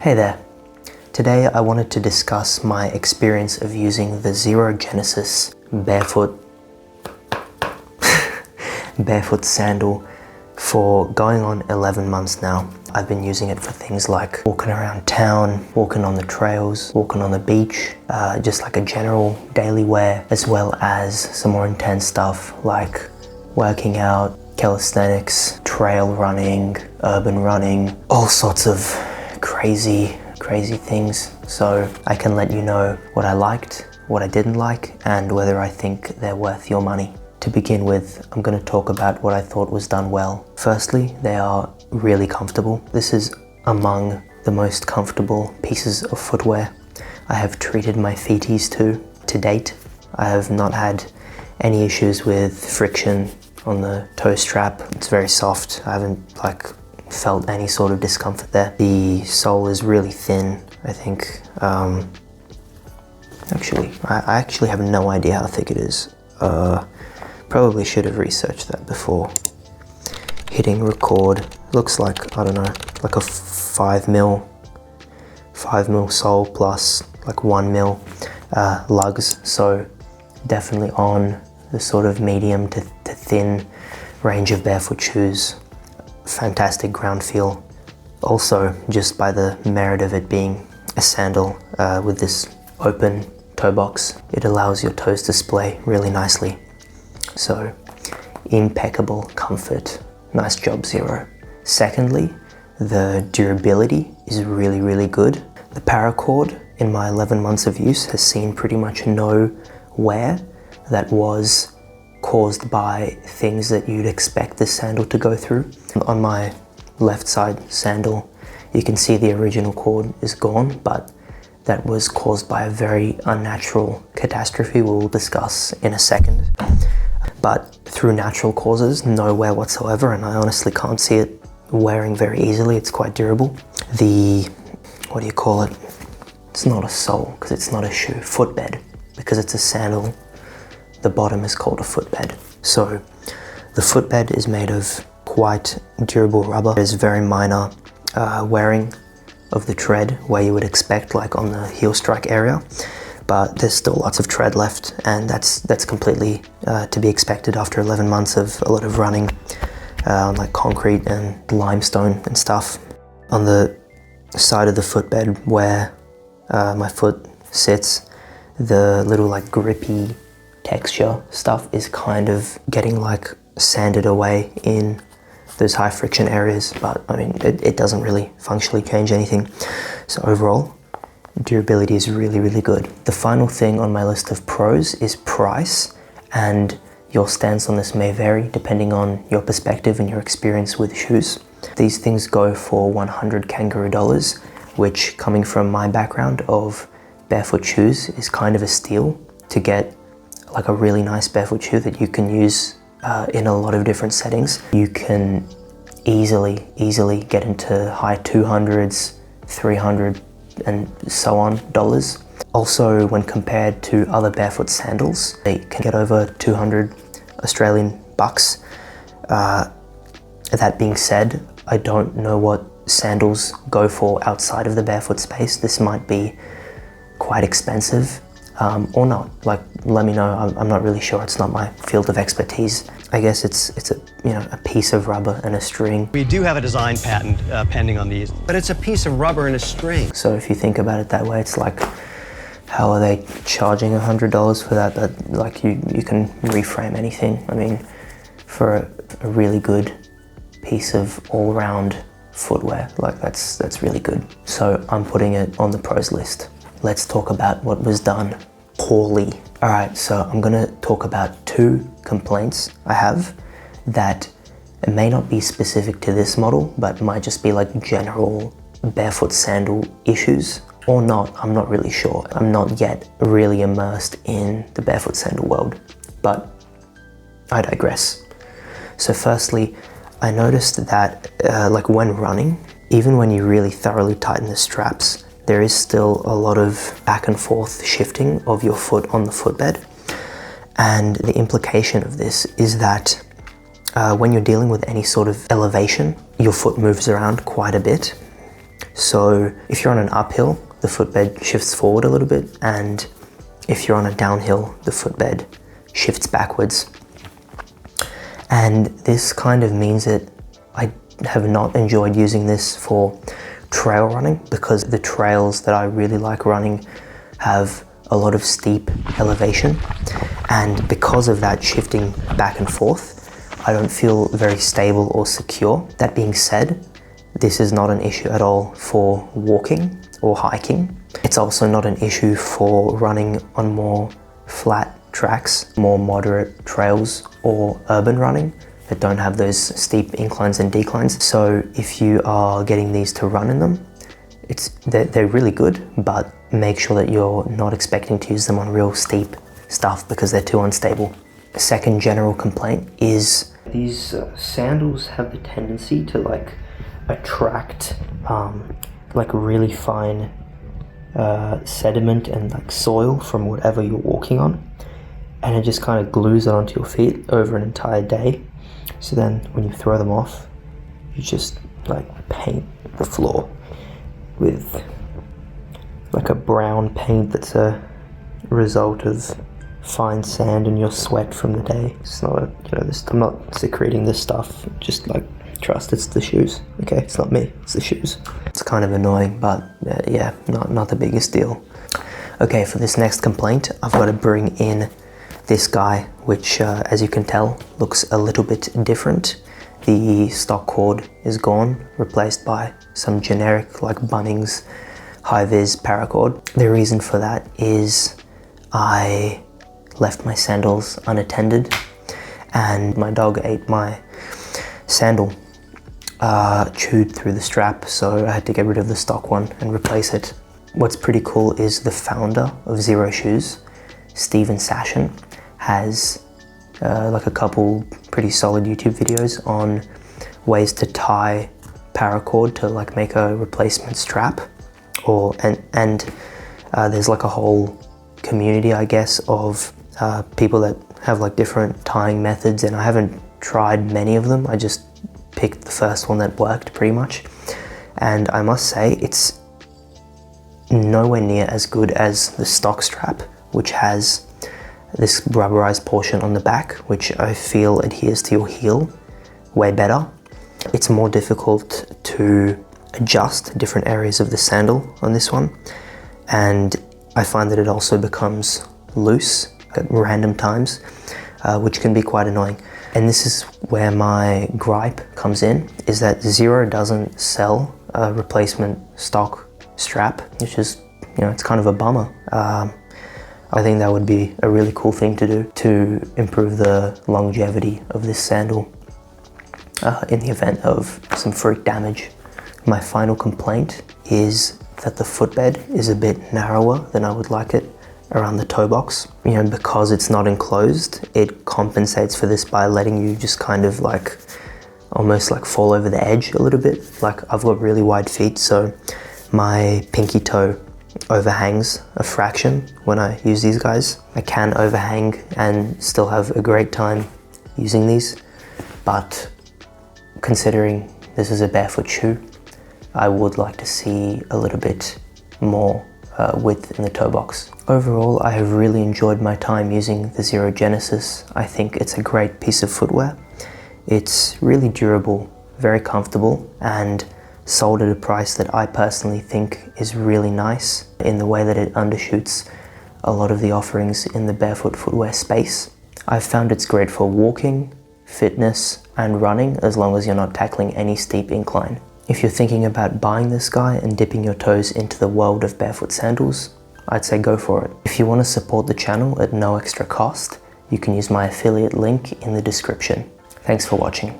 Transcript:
Hey there. Today I wanted to discuss my experience of using the Xero Genesis Barefoot sandal for going on 11 months now. I've been using it for things like walking around town, walking on the trails, walking on the beach, just like a general daily wear, as well as some more intense stuff like working out, calisthenics, trail running, urban running, all sorts of crazy things. So I can let you know what I liked, what I didn't like, and whether I think they're worth your money. To begin with, I'm going to talk about what I thought was done well. Firstly, they are really comfortable. This is among the most comfortable pieces of footwear I have treated my feeties to date. I have not had any issues with friction on the toe strap. It's very soft. I haven't felt any sort of discomfort there. The sole is really thin, I think. I actually have no idea how thick it is. Probably should have researched that before hitting record. Looks like, I don't know, like a 5 mil sole plus like 1 mil lugs. So definitely on the sort of medium to thin range of barefoot shoes. Fantastic ground feel. Also, just by the merit of it being a sandal with this open toe box, it allows your toes to splay really nicely. So, impeccable comfort. Nice job, Xero. Secondly, the durability is really good. The paracord in my 11 months of use has seen pretty much no wear that was caused by things that you'd expect the sandal to go through. On my left side sandal, you can see the original cord is gone, but that was caused by a very unnatural catastrophe we'll discuss in a second. But through natural causes, no wear whatsoever, and I honestly can't see it wearing very easily. It's quite durable. The, what do you call it? It's not a sole, because it's not a shoe. Footbed, because it's a sandal. The bottom is called a footbed. So the footbed is made of quite durable rubber. There's very minor wearing of the tread where you would expect, like on the heel strike area, but there's still lots of tread left, and that's completely to be expected after 11 months of a lot of running on like concrete and limestone and stuff. On the side of the footbed where my foot sits, the little like grippy texture stuff is kind of getting like sanded away in those high friction areas, but I mean it doesn't really functionally change anything. So overall, durability is really good. The final thing on my list of pros is price, and your stance on this may vary depending on your perspective and your experience with shoes. These things go for 100 kangaroo dollars, which, coming from my background of barefoot shoes, is kind of a steal to get like a really nice barefoot shoe that you can use in a lot of different settings. You can easily get into high 200s, 300 and so on dollars. Also, when compared to other barefoot sandals, they can get over 200 Australian bucks. That being said, I don't know what sandals go for outside of the barefoot space. This might be quite expensive. Or not. Like, let me know. I'm not really sure. It's not my field of expertise. I guess it's a piece of rubber and a string. We do have a design patent pending on these, but it's a piece of rubber and a string. So if you think about it that way, it's like, how are they charging $100 for that? That like you can reframe anything. I mean, for a really good piece of all-round footwear, like that's really good. So I'm putting it on the pros list. Let's talk about what was done poorly. All right, so I'm gonna talk about 2 complaints I have that may not be specific to this model, but might just be like general barefoot sandal issues, or not. I'm not really sure. I'm not yet really immersed in the barefoot sandal world, but I digress. So firstly, I noticed that like when running, even when you really thoroughly tighten the straps, there is still a lot of back and forth shifting of your foot on the footbed. And the implication of this is that when you're dealing with any sort of elevation, your foot moves around quite a bit. So if you're on an uphill, the footbed shifts forward a little bit, and if you're on a downhill, the footbed shifts backwards. And this kind of means that I have not enjoyed using this for trail running, because the trails that I really like running have a lot of steep elevation, and because of that shifting back and forth, I don't feel very stable or secure. That being said, this is not an issue at all for walking or hiking. It's also not an issue for running on more flat tracks, more moderate trails, or urban running that don't have those steep inclines and declines. So if you are getting these to run in them, they're really good, but make sure that you're not expecting to use them on real steep stuff because they're too unstable. A second general complaint is these sandals have the tendency to like attract like really fine sediment and like soil from whatever you're walking on, and it just kind of glues it onto your feet over an entire day. So then when you throw them off, you just like paint the floor with like a brown paint that's a result of fine sand and your sweat from the day. It's not, I'm not secreting this stuff, just like trust it's the shoes, okay? It's not me, it's the shoes. It's kind of annoying, but yeah, not the biggest deal. Okay, for this next complaint, I've got to bring in this guy, which as you can tell, looks a little bit different. The stock cord is gone, replaced by some generic like Bunnings high-vis paracord. The reason for that is I left my sandals unattended and my dog ate my sandal, chewed through the strap, so I had to get rid of the stock one and replace it. What's pretty cool is the founder of Xero Shoes, Steven Sashen, has like a couple pretty solid YouTube videos on ways to tie paracord to like make a replacement strap, and there's like a whole community, I guess, of people that have like different tying methods, and I haven't tried many of them. I just picked the first one that worked pretty much, and I must say it's nowhere near as good as the stock strap, which has this rubberized portion on the back, which I feel adheres to your heel way better. It's more difficult to adjust different areas of the sandal on this one, and I find that it also becomes loose at random times, which can be quite annoying. And this is where my gripe comes in, is that Xero doesn't sell a replacement stock strap, which is, it's kind of a bummer. I think that would be a really cool thing to do to improve the longevity of this sandal in the event of some freak damage. My final complaint is that the footbed is a bit narrower than I would like it around the toe box. Because it's not enclosed, it compensates for this by letting you just kind of like almost like fall over the edge a little bit. Like, I've got really wide feet, so my pinky toe overhangs a fraction when I use these guys. I can overhang and still have a great time using these, but considering this is a barefoot shoe, I would like to see a little bit more width in the toe box. Overall, I have really enjoyed my time using the Xero Genesis. I think it's a great piece of footwear. It's really durable, very comfortable, and sold at a price that I personally think is really nice in the way that it undershoots a lot of the offerings in the barefoot footwear space. I've found it's great for walking, fitness, and running, as long as you're not tackling any steep incline. If you're thinking about buying this guy and dipping your toes into the world of barefoot sandals, I'd say go for it. If you want to support the channel at no extra cost, you can use my affiliate link in the description. Thanks for watching.